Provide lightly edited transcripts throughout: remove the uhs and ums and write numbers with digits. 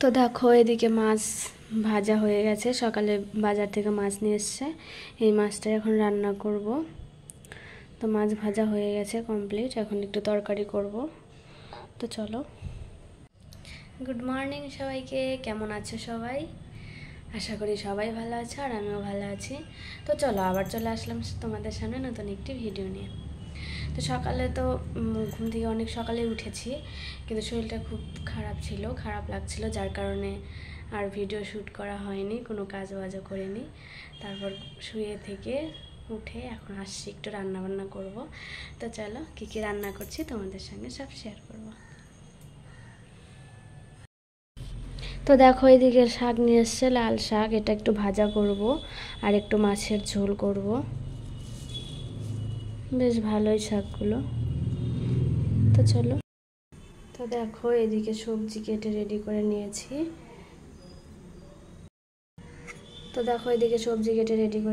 তো দেখো এদিকে মাছ ভাজা হয়ে গেছে, সকালে বাজার থেকে মাছ নিয়ে এসছে, এই মাছটা এখন রান্না করব। তো মাছ ভাজা হয়ে গেছে কমপ্লিট, এখন একটু তরকারি করব। তো চলো। গুড মর্নিং সবাইকে, কেমন আছো সবাই? আশা করি সবাই ভালো আছে আর আমিও ভালো আছি। তো চলো আবার চলে আসলাম তোমাদের সামনে নতুন একটি ভিডিও নিয়ে। তো সকালে তো ঘুম থেকে অনেক সকালে উঠেছি, কিন্তু শরীরটা খুব খারাপ লাগছিল, যার কারণে আর ভিডিও শ্যুট করা হয়নি, কোনো কাজ বাজও করিনি। তারপর শুয়ে থেকে উঠে এখন আসছি একটু রান্নাবান্না করব। তো চলো কী কী রান্না করছি তোমাদের সঙ্গে সব শেয়ার করব। তো দেখো এদিকে শাক নিয়ে এসছে, লাল শাক, এটা একটু ভাজা করব আর একটু মাছের ঝোল করব। বেশ ভালোই শাকগুলো। তো চলো। তো দেখো এদিকে সবজি কেটে রেডি করে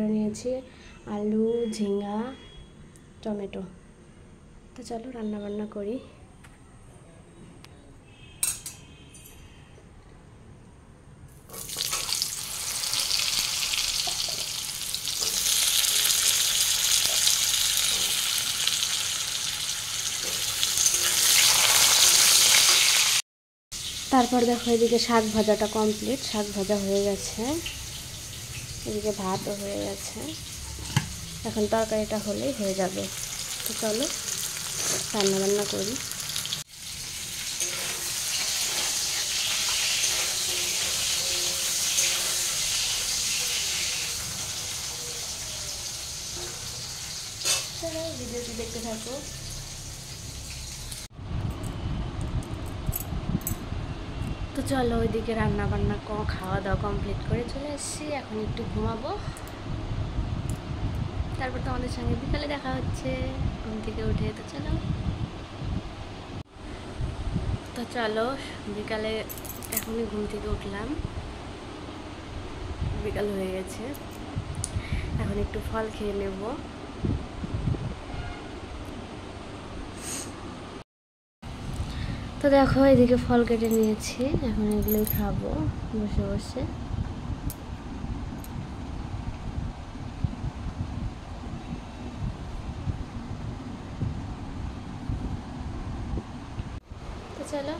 নিয়েছি। আলু, ঝিঙ্গা, টমেটো। তো চলো রান্না বান্না করি। তারপর দেখো এদিকে শাক ভাজাটা কমপ্লিট, শাক ভাজা হয়ে গেছে, এদিকে ভাতও হয়ে গেছে, এখন তরকারিটা হলেই হয়ে যাবে। তো চলো রান্না বান্না করি। চলো ভিডিওটি দেখতে থাকো। তো চলো ওইদিকে রান্না বান্না খাওয়া দাওয়া কমপ্লিট করে চলে এসেছি, এখন একটু ঘুমাবো। তারপর তো আমাদের সঙ্গে বিকালে দেখা হচ্ছে ঘুম থেকে উঠে। তো চলো বিকালে এখনই ঘুম থেকে উঠলাম, বিকাল হয়ে গেছে, এখন একটু ফল খেয়ে নেব। তো দেখো এদিকে ফল কেটে নিয়েছি, এখন এগুলোই খাবো বসে বসে। তো চলো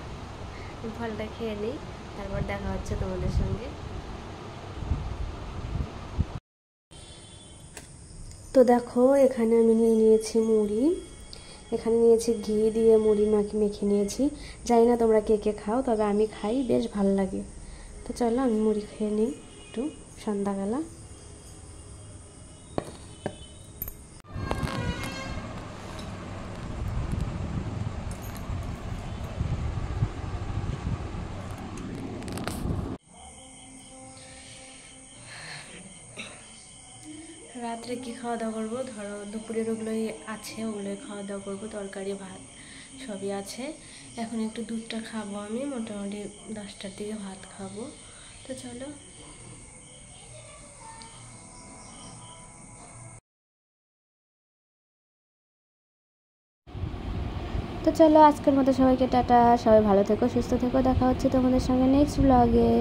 ফলটা খেয়ে নিই, তারপর দেখা হচ্ছে তোমাদের সঙ্গে। তো দেখো এখানে আমি নিয়ে নিয়েছি মুড়ি, এখানে নিয়েছি ঘি দিয়ে মুড়ি মেখে নিয়েছি। জানি না তোমরা কে কে খাও, তবে আমি খাই, বেশ ভালো লাগে। তো চলো আমি মুড়ি খেয়ে নিই একটু সন্ধ্যাবেলা। রাত্রে কি খাওয়া দাওয়া করবো, ধরো দুপুরের ওগুলোই আছে, ওগুলোই খাওয়া দাওয়া করবো, তরকারি ভাত সবই আছে। এখন একটু দুধটা খাবো, আমি মোটামুটি 10টার দিকে ভাত খাবো। তো চলো। তো চলো আজকের মতো সবাইকে টাটা, সবাই ভালো থেকো, সুস্থ থেকো, দেখা হচ্ছে তোমাদের সঙ্গে নেক্সট ব্লগে।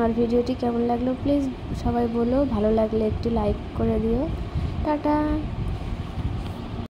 আর ভিডিওটি কেমন লাগলো প্লিজ সবাই বলো, ভালো লাগলে একটি লাইক করে দিও। টাটা।